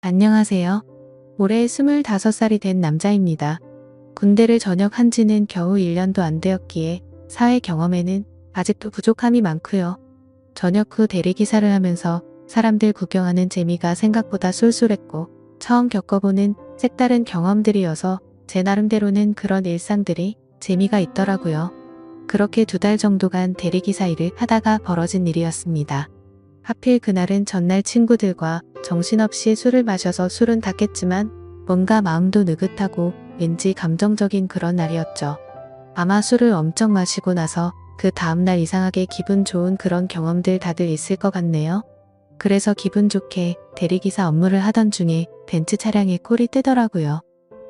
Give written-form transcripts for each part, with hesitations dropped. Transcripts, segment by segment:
안녕하세요. 올해 25살이 된 남자입니다. 군대를 전역한 지는 겨우 1년도 안 되었기에 사회 경험에는 아직도 부족함이 많고요. 전역 후 대리기사를 하면서 사람들 구경하는 재미가 생각보다 쏠쏠했고 처음 겪어보는 색다른 경험들이어서 제 나름대로는 그런 일상들이 재미가 있더라고요. 그렇게 2달 정도간 대리기사 일을 하다가 벌어진 일이었습니다. 하필 그날은 전날 친구들과 정신없이 술을 마셔서 술은 다 깼지만 뭔가 마음도 느긋하고 왠지 감정적인 그런 날이었죠. 아마 술을 엄청 마시고 나서 그 다음날 이상하게 기분 좋은 그런 경험들 다들 있을 것 같네요. 그래서 기분 좋게 대리기사 업무를 하던 중에 벤츠 차량에 콜이 뜨더라고요.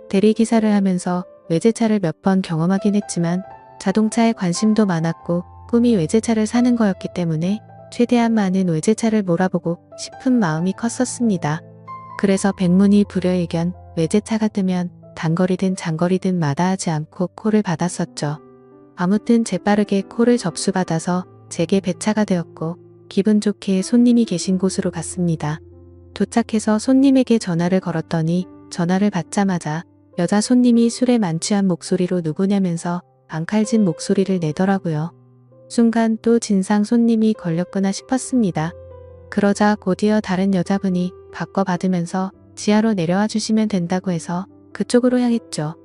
대리기사를 하면서 외제차를 몇 번 경험하긴 했지만 자동차에 관심도 많았고 꿈이 외제차를 사는 거였기 때문에 최대한 많은 외제차를 몰아보고 싶은 마음이 컸었습니다. 그래서 백문이 불여일견 외제차가 뜨면 단거리든 장거리든 마다하지 않고 콜을 받았었죠. 아무튼 재빠르게 콜을 접수받아서 제게 배차가 되었고 기분 좋게 손님이 계신 곳으로 갔습니다. 도착해서 손님에게 전화를 걸었더니 전화를 받자마자 여자 손님이 술에 만취한 목소리로 누구냐면서 앙칼진 목소리를 내더라고요. 순간 또 진상 손님이 걸렸구나 싶었습니다. 그러자 곧이어 다른 여자분이 바꿔받으면서 지하로 내려와 주시면 된다고 해서 그쪽으로 향했죠.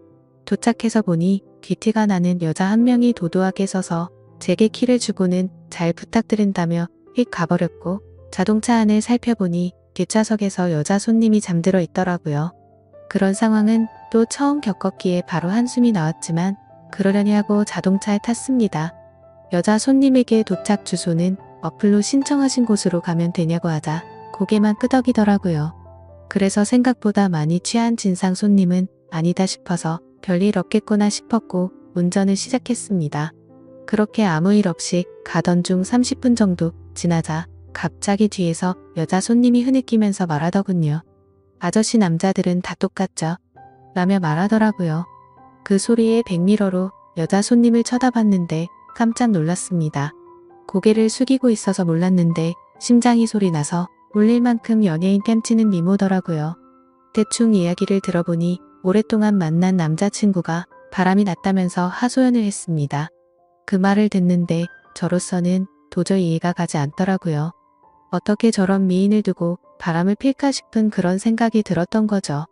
도착해서 보니 귀티가 나는 여자 한 명이 도도하게 서서 제게 키를 주고는 잘 부탁드린다며 휙 가버렸고 자동차 안을 살펴보니 뒷좌석에서 여자 손님이 잠들어 있더라고요. 그런 상황은 또 처음 겪었기에 바로 한숨이 나왔지만 그러려니 하고 자동차에 탔습니다. 여자 손님에게 도착 주소는 어플로 신청하신 곳으로 가면 되냐고 하자 고개만 끄덕이더라고요. 그래서 생각보다 많이 취한 진상 손님은 아니다 싶어서 별일 없겠구나 싶었고 운전을 시작했습니다. 그렇게 아무 일 없이 가던 중 30분 정도 지나자 갑자기 뒤에서 여자 손님이 흐느끼면서 말하더군요. 아저씨 남자들은 다 똑같죠? 라며 말하더라고요. 그 소리에 백미러로 여자 손님을 쳐다봤는데 깜짝 놀랐습니다. 고개를 숙이고 있어서 몰랐는데 심장이 소리 나서 울릴 만큼 연예인 뺨치는 미모더라고요. 대충 이야기를 들어보니 오랫동안 만난 남자친구가 바람이 났다면서 하소연을 했습니다. 그 말을 듣는데 저로서는 도저히 이해가 가지 않더라고요. 어떻게 저런 미인을 두고 바람을 필까 싶은 그런 생각이 들었던 거죠.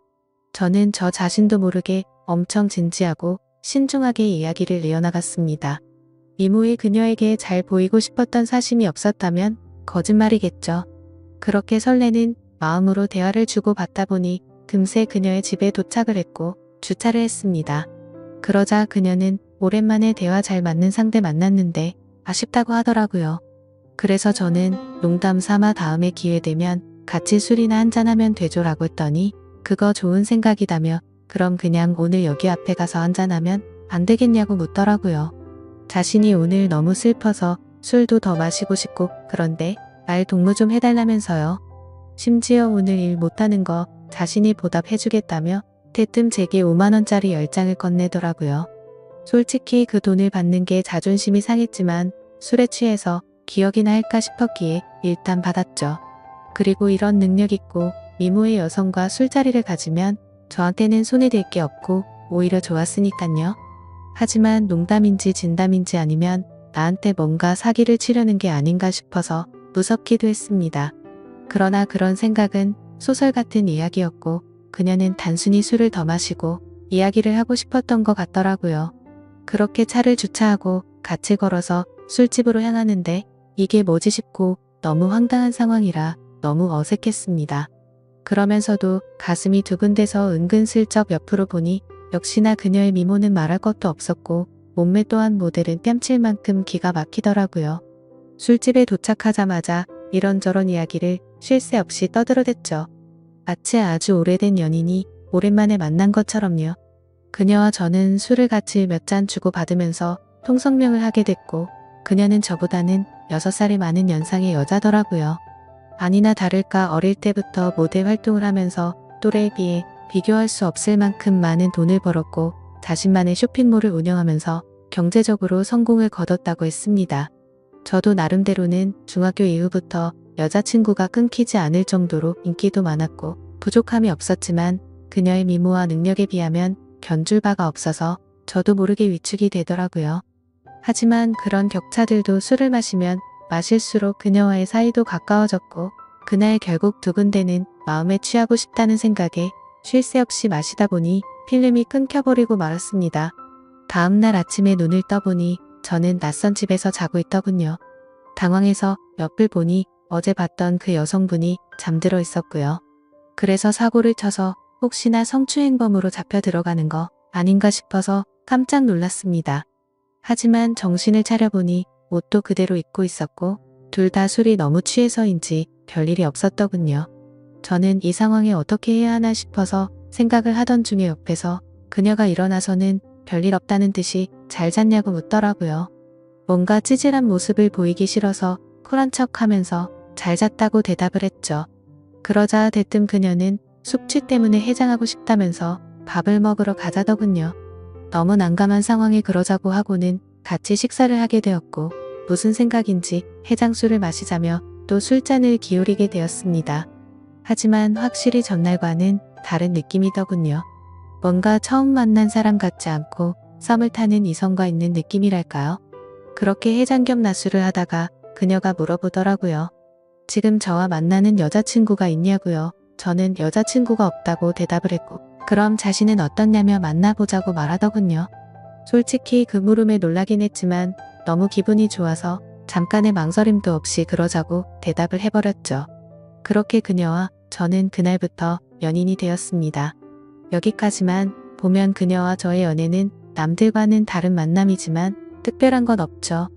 저는 저 자신도 모르게 엄청 진지하고 신중하게 이야기를 이어나갔습니다. 미모의 그녀에게 잘 보이고 싶었던 사심이 없었다면 거짓말이겠죠. 그렇게 설레는 마음으로 대화를 주고받다 보니 금세 그녀의 집에 도착을 했고 주차를 했습니다. 그러자 그녀는 오랜만에 대화 잘 맞는 상대 만났는데 아쉽다고 하더라고요. 그래서 저는 농담 삼아 다음에 기회 되면 같이 술이나 한잔하면 되죠라고 했더니 그거 좋은 생각이다며 그럼 그냥 오늘 여기 앞에 가서 한잔하면 안 되겠냐고 묻더라고요. 자신이 오늘 너무 슬퍼서 술도 더 마시고 싶고 그런데 말 동무 좀 해달라면서요. 심지어 오늘 일 못하는 거 자신이 보답해주겠다며 대뜸 제게 5만원짜리 10장을 건네더라고요. 솔직히 그 돈을 받는 게 자존심이 상했지만 술에 취해서 기억이나 할까 싶었기에 일단 받았죠. 그리고 이런 능력 있고 미모의 여성과 술자리를 가지면 저한테는 손해될 게 없고 오히려 좋았으니깐요. 하지만 농담인지 진담인지 아니면 나한테 뭔가 사기를 치려는 게 아닌가 싶어서 무섭기도 했습니다. 그러나 그런 생각은 소설 같은 이야기였고 그녀는 단순히 술을 더 마시고 이야기를 하고 싶었던 것 같더라고요. 그렇게 차를 주차하고 같이 걸어서 술집으로 향하는데 이게 뭐지 싶고 너무 황당한 상황이라 너무 어색했습니다. 그러면서도 가슴이 두근대서 은근슬쩍 옆으로 보니 역시나 그녀의 미모는 말할 것도 없었고 몸매 또한 모델은 뺨칠 만큼 기가 막히더라고요. 술집에 도착하자마자 이런저런 이야기를 쉴 새 없이 떠들어댔죠. 마치 아주 오래된 연인이 오랜만에 만난 것처럼요. 그녀와 저는 술을 같이 몇 잔 주고 받으면서 통성명을 하게 됐고 그녀는 저보다는 6살이 많은 연상의 여자더라고요. 아니나 다를까 어릴 때부터 모델 활동을 하면서 또래에 비해 비교할 수 없을 만큼 많은 돈을 벌었고 자신만의 쇼핑몰을 운영하면서 경제적으로 성공을 거뒀다고 했습니다. 저도 나름대로는 중학교 이후부터 여자친구가 끊기지 않을 정도로 인기도 많았고 부족함이 없었지만 그녀의 미모와 능력에 비하면 견줄 바가 없어서 저도 모르게 위축이 되더라고요. 하지만 그런 격차들도 술을 마시면 마실수록 그녀와의 사이도 가까워졌고 그날 결국 두근대는 마음에 취하고 싶다는 생각에 쉴 새 없이 마시다 보니 필름이 끊겨버리고 말았습니다. 다음날 아침에 눈을 떠보니 저는 낯선 집에서 자고 있더군요. 당황해서 옆을 보니 어제 봤던 그 여성분이 잠들어 있었고요. 그래서 사고를 쳐서 혹시나 성추행범으로 잡혀 들어가는 거 아닌가 싶어서 깜짝 놀랐습니다. 하지만 정신을 차려보니 옷도 그대로 입고 있었고 둘 다 술이 너무 취해서인지 별일이 없었더군요. 저는 이 상황에 어떻게 해야 하나 싶어서 생각을 하던 중에 옆에서 그녀가 일어나서는 별일 없다는 듯이 잘 잤냐고 묻더라고요. 뭔가 찌질한 모습을 보이기 싫어서 쿨한 척 하면서 잘 잤다고 대답을 했죠. 그러자 대뜸 그녀는 숙취 때문에 해장하고 싶다면서 밥을 먹으러 가자더군요. 너무 난감한 상황에 그러자고 하고는 같이 식사를 하게 되었고 무슨 생각인지 해장술을 마시자며 또 술잔을 기울이게 되었습니다. 하지만 확실히 전날과는 다른 느낌이더군요. 뭔가 처음 만난 사람 같지 않고 썸을 타는 이성과 있는 느낌이랄까요? 그렇게 해장 겸 낮술을 하다가 그녀가 물어보더라고요. 지금 저와 만나는 여자친구가 있냐고요. 저는 여자친구가 없다고 대답을 했고 그럼 자신은 어떻냐며 만나보자고 말하더군요. 솔직히 그 물음에 놀라긴 했지만 너무 기분이 좋아서 잠깐의 망설임도 없이 그러자고 대답을 해버렸죠. 그렇게 그녀와 저는 그날부터 연인이 되었습니다. 여기까지만 보면 그녀와 저의 연애는 남들과는 다른 만남이지만 특별한 건 없죠.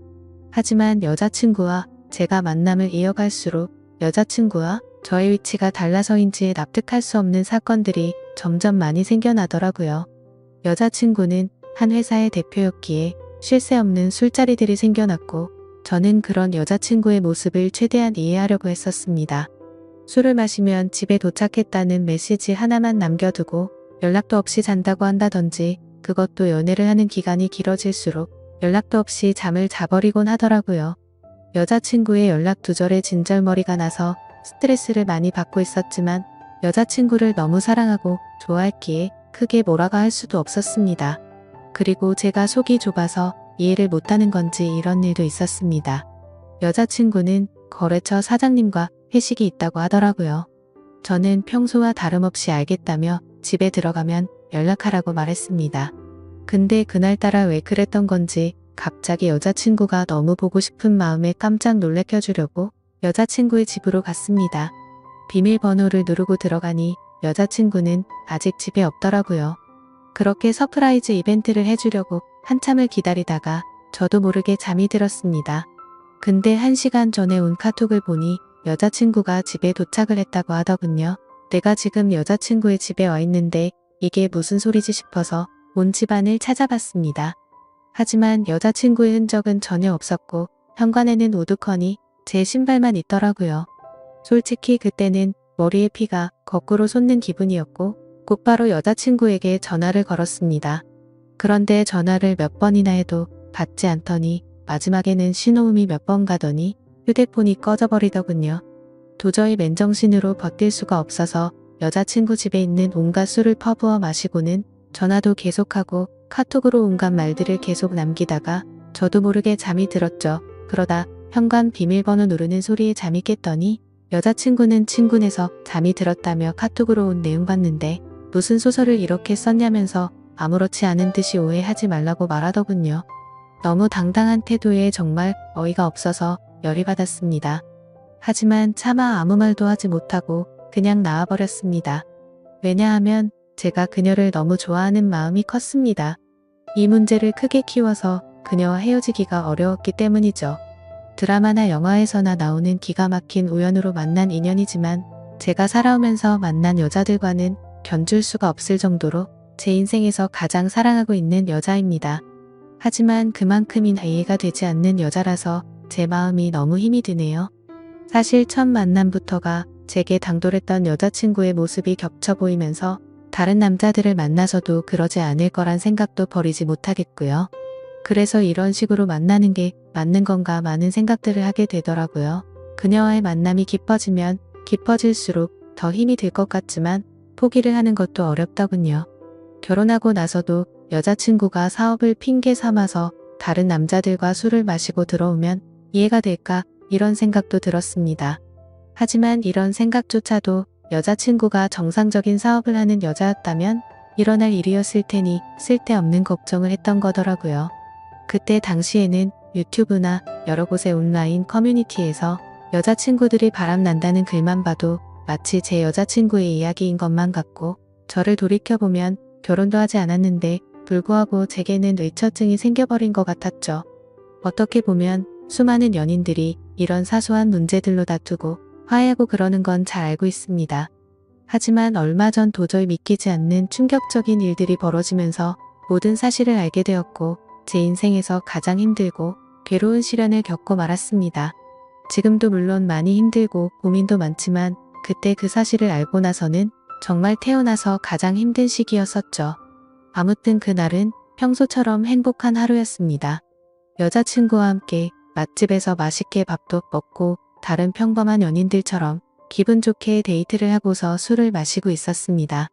하지만 여자친구와 제가 만남을 이어갈수록 여자친구와 저의 위치가 달라서인지 납득할 수 없는 사건들이 점점 많이 생겨나더라고요. 여자친구는 한 회사의 대표였기에 쉴 새 없는 술자리들이 생겨났고 저는 그런 여자친구의 모습을 최대한 이해하려고 했었습니다. 술을 마시면 집에 도착했다는 메시지 하나만 남겨두고 연락도 없이 잔다고 한다든지 그것도 연애를 하는 기간이 길어질수록 연락도 없이 잠을 자버리곤 하더라고요. 여자친구의 연락 두절에 진절머리가 나서 스트레스를 많이 받고 있었지만 여자친구를 너무 사랑하고 좋아했기에 크게 뭐라고 할 수도 없었습니다. 그리고 제가 속이 좁아서 이해를 못하는 건지 이런 일도 있었습니다. 여자친구는 거래처 사장님과 회식이 있다고 하더라고요. 저는 평소와 다름없이 알겠다며 집에 들어가면 연락하라고 말했습니다. 근데 그날따라 왜 그랬던 건지 갑자기 여자친구가 너무 보고 싶은 마음에 깜짝 놀래켜주려고 여자친구의 집으로 갔습니다. 비밀번호를 누르고 들어가니 여자친구는 아직 집에 없더라고요. 그렇게 서프라이즈 이벤트를 해주려고 한참을 기다리다가 저도 모르게 잠이 들었습니다. 근데 1시간 전에 온 카톡을 보니 여자친구가 집에 도착을 했다고 하더군요. 내가 지금 여자친구의 집에 와 있는데 이게 무슨 소리지 싶어서 온 집안을 찾아봤습니다. 하지만 여자친구의 흔적은 전혀 없었고 현관에는 오두커니 제 신발만 있더라고요. 솔직히 그때는 머리에 피가 거꾸로 솟는 기분이었고 곧바로 여자친구에게 전화를 걸었습니다. 그런데 전화를 몇 번이나 해도 받지 않더니 마지막에는 신호음이 몇 번 가더니 휴대폰이 꺼져버리더군요. 도저히 맨정신으로 버틸 수가 없어서 여자친구 집에 있는 온갖 술을 퍼부어 마시고는 전화도 계속하고 카톡으로 온갖 말들을 계속 남기다가 저도 모르게 잠이 들었죠. 그러다 현관 비밀번호 누르는 소리에 잠이 깼더니 여자친구는 친구네서 잠이 들었다며 카톡으로 온 내용 봤는데 무슨 소설을 이렇게 썼냐면서 아무렇지 않은 듯이 오해하지 말라고 말하더군요. 너무 당당한 태도에 정말 어이가 없어서 열이 받았습니다. 하지만 차마 아무 말도 하지 못하고 그냥 나와버렸습니다. 왜냐하면 제가 그녀를 너무 좋아하는 마음이 컸습니다. 이 문제를 크게 키워서 그녀와 헤어지기가 어려웠기 때문이죠. 드라마나 영화에서나 나오는 기가 막힌 우연으로 만난 인연이지만 제가 살아오면서 만난 여자들과는 견줄 수가 없을 정도로 제 인생에서 가장 사랑하고 있는 여자입니다. 하지만 그만큼이나 이해가 되지 않는 여자라서 제 마음이 너무 힘이 드네요. 사실 첫 만남부터가 제게 당돌했던 여자친구의 모습이 겹쳐 보이면서 다른 남자들을 만나서도 그러지 않을 거란 생각도 버리지 못하겠고요. 그래서 이런 식으로 만나는 게 맞는 건가 많은 생각들을 하게 되더라고요. 그녀와의 만남이 깊어지면 깊어질수록 더 힘이 들 것 같지만 포기를 하는 것도 어렵더군요. 결혼하고 나서도 여자친구가 사업을 핑계 삼아서 다른 남자들과 술을 마시고 들어오면 이해가 될까 이런 생각도 들었습니다. 하지만 이런 생각조차도 여자친구가 정상적인 사업을 하는 여자였다면 일어날 일이었을 테니 쓸데없는 걱정을 했던 거더라고요. 그때 당시에는 유튜브나 여러 곳의 온라인 커뮤니티에서 여자친구들이 바람난다는 글만 봐도 마치 제 여자친구의 이야기인 것만 같고 저를 돌이켜보면 결혼도 하지 않았는데 불구하고 제게는 의처증이 생겨버린 것 같았죠. 어떻게 보면 수많은 연인들이 이런 사소한 문제들로 다투고 화해하고 그러는 건 잘 알고 있습니다. 하지만 얼마 전 도저히 믿기지 않는 충격적인 일들이 벌어지면서 모든 사실을 알게 되었고 제 인생에서 가장 힘들고 괴로운 시련을 겪고 말았습니다. 지금도 물론 많이 힘들고 고민도 많지만 그때 그 사실을 알고 나서는 정말 태어나서 가장 힘든 시기였었죠. 아무튼 그날은 평소처럼 행복한 하루였습니다. 여자친구와 함께 맛집에서 맛있게 밥도 먹고 다른 평범한 연인들처럼 기분 좋게 데이트를 하고서 술을 마시고 있었습니다.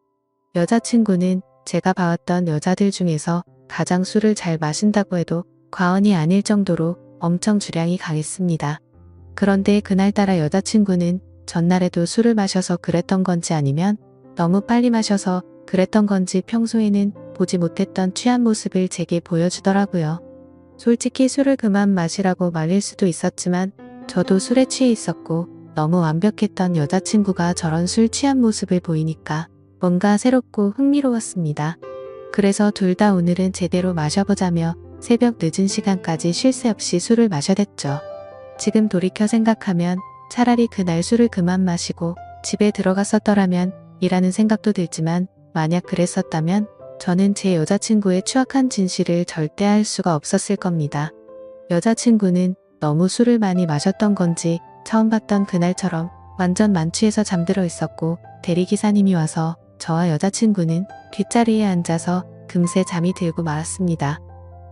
여자친구는 제가 봐왔던 여자들 중에서 가장 술을 잘 마신다고 해도 과언이 아닐 정도로 엄청 주량이 강했습니다. 그런데 그날따라 여자친구는 전날에도 술을 마셔서 그랬던 건지 아니면 너무 빨리 마셔서 그랬던 건지 평소에는 보지 못했던 취한 모습을 제게 보여주더라고요. 솔직히 술을 그만 마시라고 말릴 수도 있었지만 저도 술에 취해 있었고 너무 완벽했던 여자친구가 저런 술 취한 모습을 보이니까 뭔가 새롭고 흥미로웠습니다. 그래서 둘 다 오늘은 제대로 마셔보자며 새벽 늦은 시간까지 쉴 새 없이 술을 마셔댔죠. 지금 돌이켜 생각하면 차라리 그날 술을 그만 마시고 집에 들어갔었더라면 이라는 생각도 들지만 만약 그랬었다면 저는 제 여자친구의 추악한 진실을 절대 알 수가 없었을 겁니다. 여자친구는 너무 술을 많이 마셨던 건지 처음 봤던 그날처럼 완전 만취해서 잠들어 있었고 대리기사님이 와서 저와 여자친구는 뒷자리에 앉아서 금세 잠이 들고 말았습니다.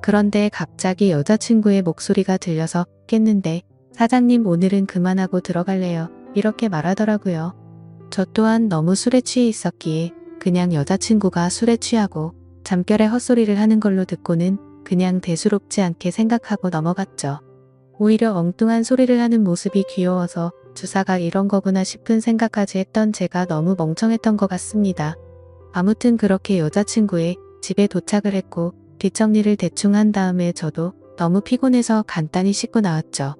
그런데 갑자기 여자친구의 목소리가 들려서 깼는데 사장님 오늘은 그만하고 들어갈래요. 이렇게 말하더라고요. 저 또한 너무 술에 취해 있었기에 그냥 여자친구가 술에 취하고 잠결에 헛소리를 하는 걸로 듣고는 그냥 대수롭지 않게 생각하고 넘어갔죠. 오히려 엉뚱한 소리를 하는 모습이 귀여워서 주사가 이런 거구나 싶은 생각까지 했던 제가 너무 멍청했던 것 같습니다. 아무튼 그렇게 여자친구의 집에 도착을 했고 뒷정리를 대충 한 다음에 저도 너무 피곤해서 간단히 씻고 나왔죠.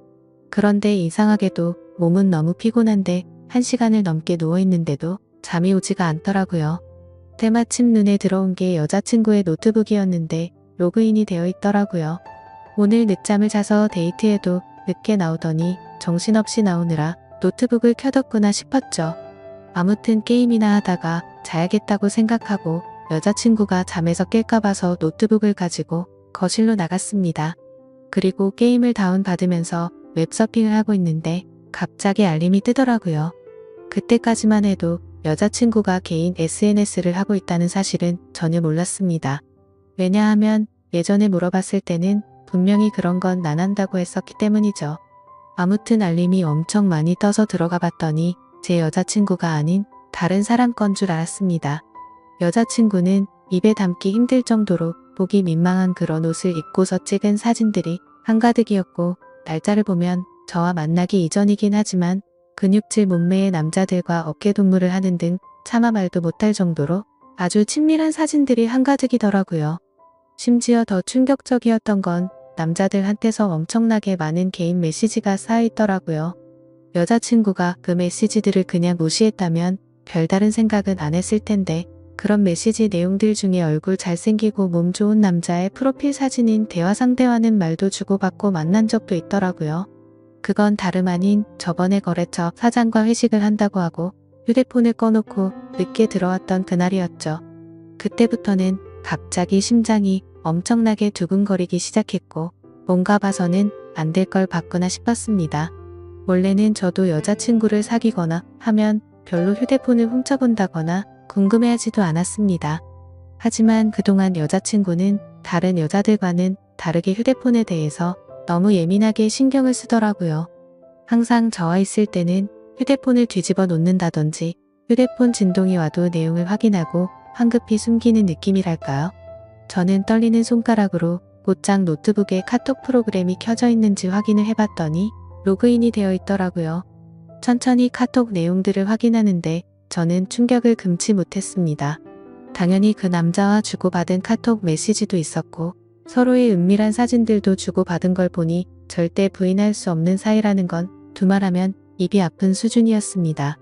그런데 이상하게도 몸은 너무 피곤한데 1시간을 넘게 누워있는데도 잠이 오지가 않더라고요. 때마침 눈에 들어온 게 여자친구의 노트북이었는데 로그인이 되어 있더라고요. 오늘 늦잠을 자서 데이트에도 늦게 나오더니 정신없이 나오느라 노트북을 켜뒀구나 싶었죠. 아무튼 게임이나 하다가 자야겠다고 생각하고 여자친구가 잠에서 깰까 봐서 노트북을 가지고 거실로 나갔습니다. 그리고 게임을 다운받으면서 웹서핑을 하고 있는데 갑자기 알림이 뜨더라고요. 그때까지만 해도 여자친구가 개인 SNS를 하고 있다는 사실은 전혀 몰랐습니다. 왜냐하면 예전에 물어봤을 때는 분명히 그런 건 안 한다고 했었기 때문이죠. 아무튼 알림이 엄청 많이 떠서 들어가 봤더니 제 여자친구가 아닌 다른 사람 건 줄 알았습니다. 여자친구는 입에 담기 힘들 정도로 보기 민망한 그런 옷을 입고서 찍은 사진들이 한가득이었고 날짜를 보면 저와 만나기 이전이긴 하지만 근육질 몸매의 남자들과 어깨동무를 하는 등 차마 말도 못할 정도로 아주 친밀한 사진들이 한가득이더라고요. 심지어 더 충격적이었던 건 남자들한테서 엄청나게 많은 개인 메시지가 쌓여있더라고요. 여자친구가 그 메시지들을 그냥 무시했다면 별다른 생각은 안 했을 텐데 그런 메시지 내용들 중에 얼굴 잘생기고 몸 좋은 남자의 프로필 사진인 대화 상대와는 말도 주고받고 만난 적도 있더라고요. 그건 다름 아닌 저번에 거래처 사장과 회식을 한다고 하고 휴대폰을 꺼놓고 늦게 들어왔던 그날이었죠. 그때부터는 갑자기 심장이 엄청나게 두근거리기 시작했고 뭔가 봐서는 안 될 걸 봤구나 싶었습니다. 원래는 저도 여자친구를 사귀거나 하면 별로 휴대폰을 훔쳐본다거나 궁금해하지도 않았습니다. 하지만 그동안 여자친구는 다른 여자들과는 다르게 휴대폰에 대해서 너무 예민하게 신경을 쓰더라고요. 항상 저와 있을 때는 휴대폰을 뒤집어 놓는다든지 휴대폰 진동이 와도 내용을 확인하고 황급히 숨기는 느낌이랄까요? 저는 떨리는 손가락으로 곧장 노트북에 카톡 프로그램이 켜져 있는지 확인을 해봤더니 로그인이 되어 있더라고요. 천천히 카톡 내용들을 확인하는데 저는 충격을 금치 못했습니다. 당연히 그 남자와 주고받은 카톡 메시지도 있었고 서로의 은밀한 사진들도 주고받은 걸 보니 절대 부인할 수 없는 사이라는 건 두말하면 입이 아픈 수준이었습니다.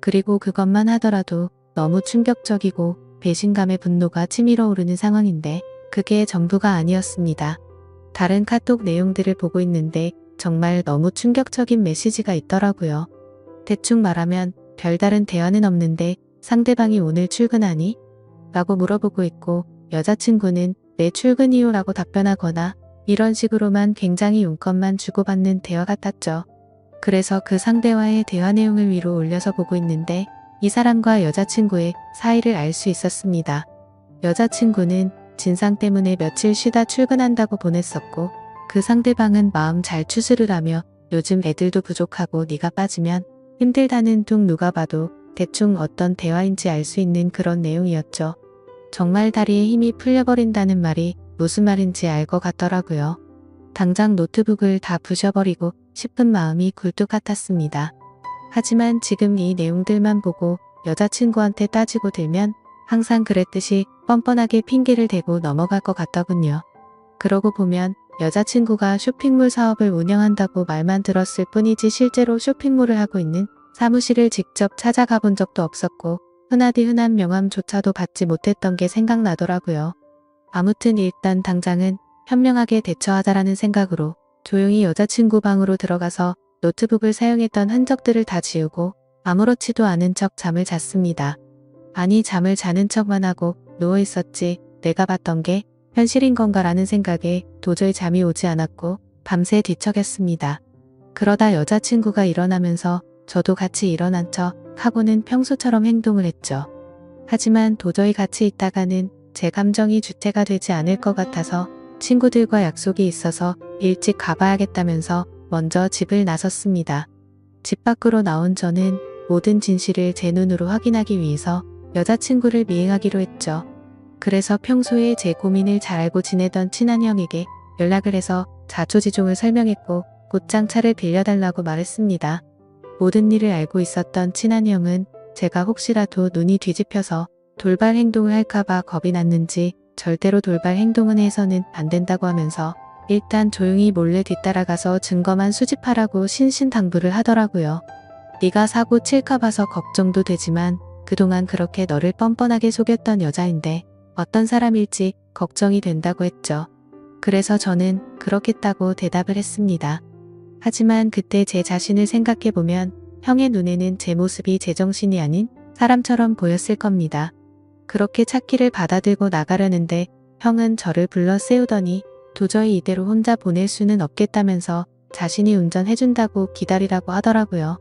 그리고 그것만 하더라도 너무 충격적이고 배신감의 분노가 치밀어 오르는 상황인데 그게 전부가 아니었습니다. 다른 카톡 내용들을 보고 있는데 정말 너무 충격적인 메시지가 있더라고요. 대충 말하면 별다른 대화는 없는데 상대방이 오늘 출근하니? 라고 물어보고 있고 여자친구는 내 출근 이유라고 답변하거나 이런 식으로만 굉장히 용건만 주고받는 대화 같았죠. 그래서 그 상대와의 대화 내용을 위로 올려서 보고 있는데 이 사람과 여자친구의 사이를 알 수 있었습니다. 여자친구는 진상 때문에 며칠 쉬다 출근한다고 보냈었고 그 상대방은 마음 잘 추스르라며 요즘 애들도 부족하고 네가 빠지면 힘들다는 둥 누가 봐도 대충 어떤 대화인지 알 수 있는 그런 내용이었죠. 정말 다리에 힘이 풀려버린다는 말이 무슨 말인지 알 것 같더라고요. 당장 노트북을 다 부셔버리고 싶은 마음이 굴뚝 같았습니다. 하지만 지금 이 내용들만 보고 여자친구한테 따지고 들면 항상 그랬듯이 뻔뻔하게 핑계를 대고 넘어갈 것 같더군요. 그러고 보면 여자친구가 쇼핑몰 사업을 운영한다고 말만 들었을 뿐이지 실제로 쇼핑몰을 하고 있는 사무실을 직접 찾아가 본 적도 없었고 흔하디 흔한 명함조차도 받지 못했던 게 생각나더라고요. 아무튼 일단 당장은 현명하게 대처하자라는 생각으로 조용히 여자친구 방으로 들어가서 노트북을 사용했던 흔적들을 다 지우고 아무렇지도 않은 척 잠을 잤습니다. 아니 잠을 자는 척만 하고 누워있었지 내가 봤던 게 현실인 건가라는 생각에 도저히 잠이 오지 않았고 밤새 뒤척였습니다. 그러다 여자친구가 일어나면서 저도 같이 일어난 척 하고는 평소처럼 행동을 했죠. 하지만 도저히 같이 있다가는 제 감정이 주체가 되지 않을 것 같아서 친구들과 약속이 있어서 일찍 가봐야겠다면서 먼저 집을 나섰습니다. 집 밖으로 나온 저는 모든 진실을 제 눈으로 확인하기 위해서 여자친구를 미행하기로 했죠. 그래서 평소에 제 고민을 잘 알고 지내던 친한 형에게 연락을 해서 자초지종을 설명했고 곧장 차를 빌려달라고 말했습니다. 모든 일을 알고 있었던 친한 형은 제가 혹시라도 눈이 뒤집혀서 돌발 행동을 할까봐 겁이 났는지 절대로 돌발 행동은 해서는 안 된다고 하면서 일단 조용히 몰래 뒤따라가서 증거만 수집하라고 신신당부를 하더라고요. 네가 사고 칠까 봐서 걱정도 되지만 그동안 그렇게 너를 뻔뻔하게 속였던 여자인데 어떤 사람일지 걱정이 된다고 했죠. 그래서 저는 그렇겠다고 대답을 했습니다. 하지만 그때 제 자신을 생각해보면 형의 눈에는 제 모습이 제정신이 아닌 사람처럼 보였을 겁니다. 그렇게 찾기를 받아들고 나가려는데 형은 저를 불러 세우더니 도저히 이대로 혼자 보낼 수는 없겠다면서 자신이 운전해준다고 기다리라고 하더라고요.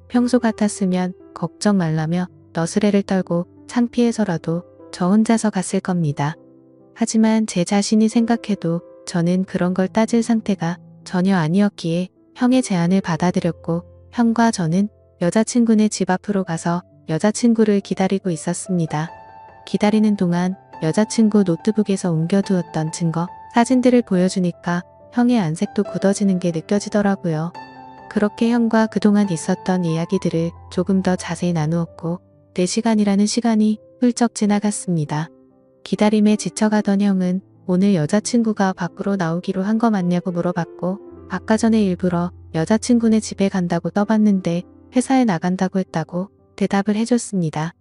평소 같았으면 걱정 말라며 너스레를 떨고 창피해서라도 저 혼자서 갔을 겁니다. 하지만 제 자신이 생각해도 저는 그런 걸 따질 상태가 전혀 아니었기에 형의 제안을 받아들였고 형과 저는 여자친구네 집 앞으로 가서 여자친구를 기다리고 있었습니다. 기다리는 동안 여자친구 노트북에서 옮겨두었던 증거, 사진들을 보여주니까 형의 안색도 굳어지는 게 느껴지더라고요. 그렇게 형과 그동안 있었던 이야기들을 조금 더 자세히 나누었고 4시간이라는 시간이 훌쩍 지나갔습니다. 기다림에 지쳐가던 형은 오늘 여자친구가 밖으로 나오기로 한 거 맞냐고 물어봤고 아까 전에 일부러 여자친구네 집에 간다고 떠봤는데 회사에 나간다고 했다고 대답을 해줬습니다.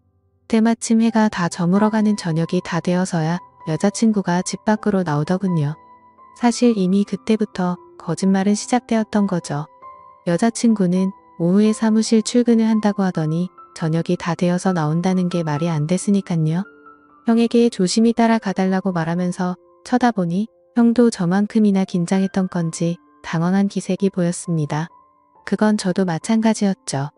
때마침 해가 다 저물어가는 저녁이 다 되어서야 여자친구가 집 밖으로 나오더군요. 사실 이미 그때부터 거짓말은 시작되었던 거죠. 여자친구는 오후에 사무실 출근을 한다고 하더니 저녁이 다 되어서 나온다는 게 말이 안 됐으니깐요. 형에게 조심히 따라가달라고 말하면서 쳐다보니 형도 저만큼이나 긴장했던 건지 당황한 기색이 보였습니다. 그건 저도 마찬가지였죠.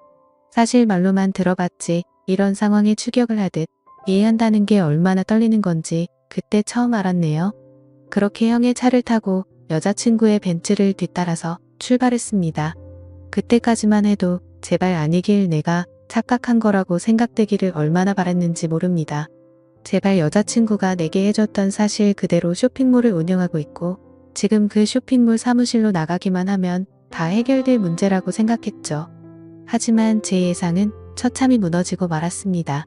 사실 말로만 들어봤지 이런 상황에 추격을 하듯 이해한다는 게 얼마나 떨리는 건지 그때 처음 알았네요. 그렇게 형의 차를 타고 여자친구의 벤츠를 뒤따라서 출발했습니다. 그때까지만 해도 제발 아니길 내가 착각한 거라고 생각되기를 얼마나 바랐는지 모릅니다. 제발 여자친구가 내게 해줬던 사실 그대로 쇼핑몰을 운영하고 있고 지금 그 쇼핑몰 사무실로 나가기만 하면 다 해결될 문제라고 생각했죠. 하지만 제 예상은 처참히 무너지고 말았습니다.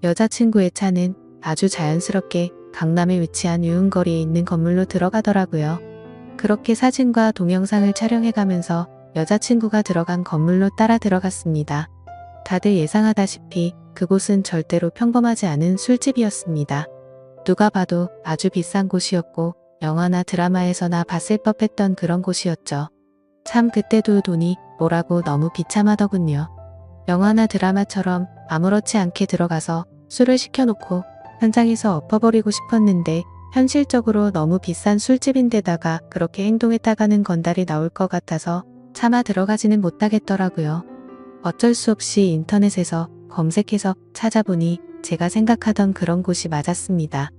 여자친구의 차는 아주 자연스럽게 강남에 위치한 유흥거리에 있는 건물로 들어가더라고요. 그렇게 사진과 동영상을 촬영해가면서 여자친구가 들어간 건물로 따라 들어갔습니다. 다들 예상하다시피 그곳은 절대로 평범하지 않은 술집이었습니다. 누가 봐도 아주 비싼 곳이었고 영화나 드라마에서나 봤을 법했던 그런 곳이었죠. 참 그때도 돈이 뭐라고 너무 비참하더군요. 영화나 드라마처럼 아무렇지 않게 들어가서 술을 시켜놓고 현장에서 엎어버리고 싶었는데 현실적으로 너무 비싼 술집인데다가 그렇게 행동했다가는 건달이 나올 것 같아서 차마 들어가지는 못하겠더라고요. 어쩔 수 없이 인터넷에서 검색해서 찾아보니 제가 생각하던 그런 곳이 맞았습니다.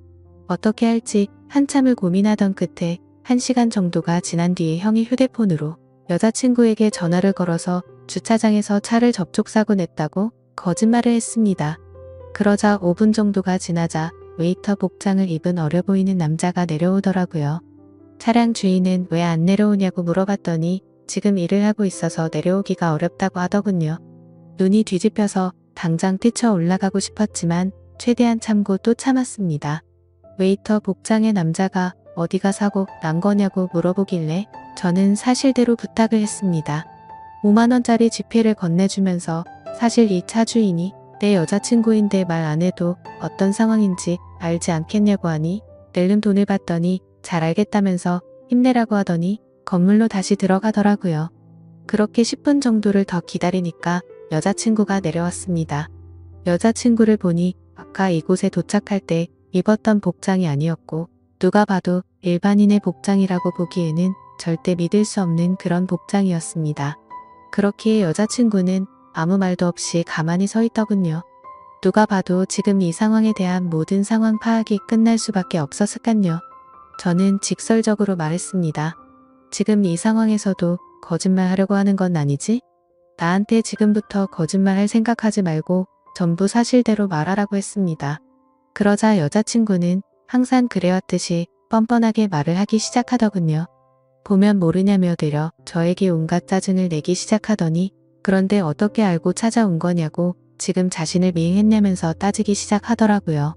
어떻게 할지 한참을 고민하던 끝에 1시간 정도가 지난 뒤에 형이 휴대폰으로 여자친구에게 전화를 걸어서 주차장에서 차를 접촉사고 냈다고 거짓말을 했습니다. 그러자 5분 정도가 지나자 웨이터 복장을 입은 어려 보이는 남자가 내려오더라고요. 차량 주인은 왜 안 내려오냐고 물어봤더니 지금 일을 하고 있어서 내려오기가 어렵다고 하더군요. 눈이 뒤집혀서 당장 뛰쳐 올라가고 싶었지만 최대한 참고 또 참았습니다. 웨이터 복장의 남자가 어디가 사고 난 거냐고 물어보길래 저는 사실대로 부탁을 했습니다. 5만원짜리 지폐를 건네주면서 사실 이 차 주인이 내 여자친구인데 말 안 해도 어떤 상황인지 알지 않겠냐고 하니 낼름 돈을 받더니 잘 알겠다면서 힘내라고 하더니 건물로 다시 들어가더라고요. 그렇게 10분 정도를 더 기다리니까 여자친구가 내려왔습니다. 여자친구를 보니 아까 이곳에 도착할 때 입었던 복장이 아니었고 누가 봐도 일반인의 복장이라고 보기에는 절대 믿을 수 없는 그런 복장이었습니다. 그렇기에 여자친구는 아무 말도 없이 가만히 서 있더군요. 누가 봐도 지금 이 상황에 대한 모든 상황 파악이 끝날 수밖에 없었을까요. 저는 직설적으로 말했습니다. 지금 이 상황에서도 거짓말 하려고 하는 건 아니지? 나한테 지금부터 거짓말 할 생각하지 말고 전부 사실대로 말하라고 했습니다. 그러자 여자친구는 항상 그래왔듯이 뻔뻔하게 말을 하기 시작하더군요. 보면 모르냐며 되려 저에게 온갖 짜증을 내기 시작하더니 그런데 어떻게 알고 찾아온 거냐고 지금 자신을 미행했냐면서 따지기 시작하더라고요.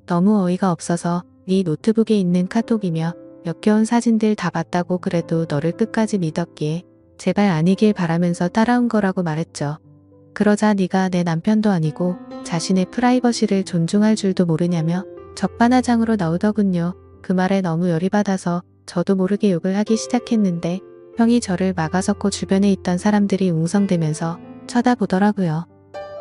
너무 어이가 없어서 네 노트북에 있는 카톡이며 역겨운 사진들 다 봤다고 그래도 너를 끝까지 믿었기에 제발 아니길 바라면서 따라온 거라고 말했죠. 그러자 네가 내 남편도 아니고 자신의 프라이버시를 존중할 줄도 모르냐며 적반하장으로 나오더군요. 그 말에 너무 열이 받아서 저도 모르게 욕을 하기 시작했는데 형이 저를 막아섰고 주변에 있던 사람들이 웅성대면서 쳐다보더라고요.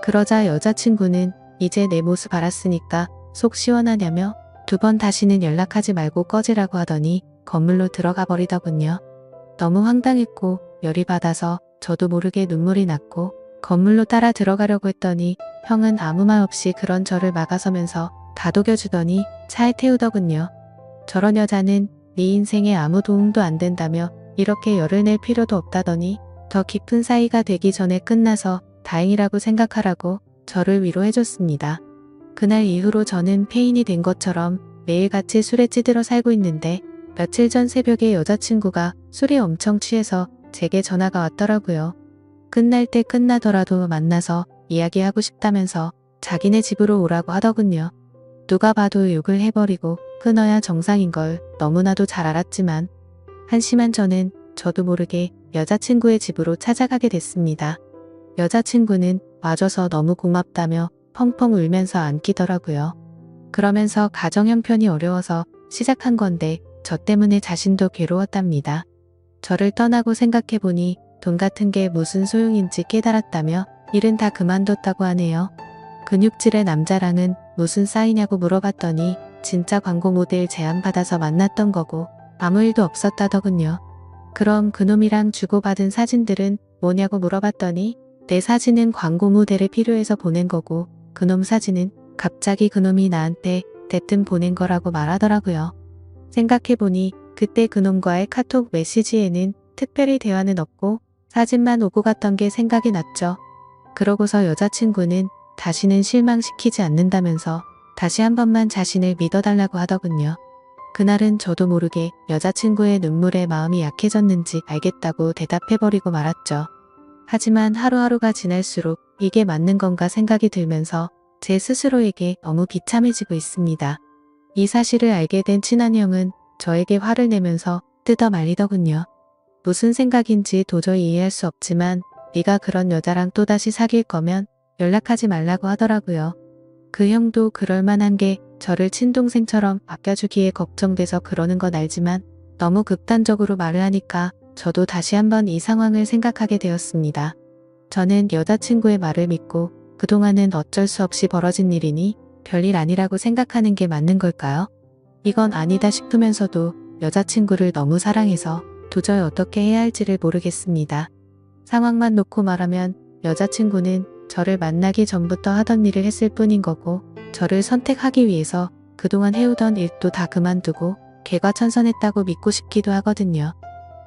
그러자 여자친구는 이제 내 모습 알았으니까 속 시원하냐며 2번 다시는 연락하지 말고 꺼지라고 하더니 건물로 들어가 버리더군요. 너무 황당했고 열이 받아서 저도 모르게 눈물이 났고 건물로 따라 들어가려고 했더니 형은 아무 말 없이 그런 저를 막아서면서 다독여주더니 차에 태우더군요. 저런 여자는 네 인생에 아무 도움도 안 된다며 이렇게 열을 낼 필요도 없다더니 더 깊은 사이가 되기 전에 끝나서 다행이라고 생각하라고 저를 위로해줬습니다. 그날 이후로 저는 폐인이 된 것처럼 매일같이 술에 찌들어 살고 있는데 며칠 전 새벽에 여자친구가 술이 엄청 취해서 제게 전화가 왔더라고요. 끝날 때 끝나더라도 만나서 이야기하고 싶다면서 자기네 집으로 오라고 하더군요. 누가 봐도 욕을 해버리고 끊어야 정상인 걸 너무나도 잘 알았지만 한심한 저는 저도 모르게 여자친구의 집으로 찾아가게 됐습니다. 여자친구는 와줘서 너무 고맙다며 펑펑 울면서 안기더라고요. 그러면서 가정 형편이 어려워서 시작한 건데 저 때문에 자신도 괴로웠답니다. 저를 떠나고 생각해보니 돈 같은 게 무슨 소용인지 깨달았다며 일은 다 그만뒀다고 하네요. 근육질의 남자랑은 무슨 사이냐고 물어봤더니 진짜 광고 모델 제안받아서 만났던 거고 아무 일도 없었다더군요. 그럼 그놈이랑 주고받은 사진들은 뭐냐고 물어봤더니 내 사진은 광고 모델에 필요해서 보낸 거고 그놈 사진은 갑자기 그놈이 나한테 대뜸 보낸 거라고 말하더라고요. 생각해보니 그때 그놈과의 카톡 메시지에는 특별히 대화는 없고 사진만 오고 갔던 게 생각이 났죠. 그러고서 여자친구는 다시는 실망시키지 않는다면서 다시 한 번만 자신을 믿어달라고 하더군요. 그날은 저도 모르게 여자친구의 눈물에 마음이 약해졌는지 알겠다고 대답해버리고 말았죠. 하지만 하루하루가 지날수록 이게 맞는 건가 생각이 들면서 제 스스로에게 너무 비참해지고 있습니다. 이 사실을 알게 된 친한 형은 저에게 화를 내면서 뜯어 말리더군요. 무슨 생각인지 도저히 이해할 수 없지만 네가 그런 여자랑 또다시 사귈 거면 연락하지 말라고 하더라고요. 그 형도 그럴 만한 게 저를 친동생처럼 아껴주기에 걱정돼서 그러는 건 알지만 너무 극단적으로 말을 하니까 저도 다시 한번 이 상황을 생각하게 되었습니다. 저는 여자친구의 말을 믿고 그동안은 어쩔 수 없이 벌어진 일이니 별일 아니라고 생각하는 게 맞는 걸까요? 이건 아니다 싶으면서도 여자친구를 너무 사랑해서 도저히 어떻게 해야 할지를 모르겠습니다. 상황만 놓고 말하면 여자친구는 저를 만나기 전부터 하던 일을 했을 뿐인 거고 저를 선택하기 위해서 그동안 해오던 일도 다 그만두고 개과천선했다고 믿고 싶기도 하거든요.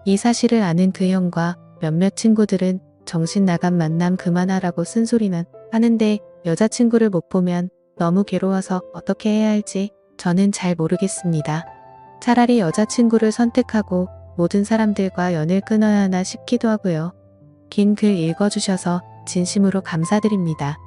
이 사실을 아는 그 형과 몇몇 친구들은 정신 나간 만남 그만하라고 쓴소리만 하는데 여자친구를 못 보면 너무 괴로워서 어떻게 해야 할지 저는 잘 모르겠습니다. 차라리 여자친구를 선택하고 모든 사람들과 연을 끊어야 하나 싶기도 하고요. 긴 글 읽어주셔서 진심으로 감사드립니다.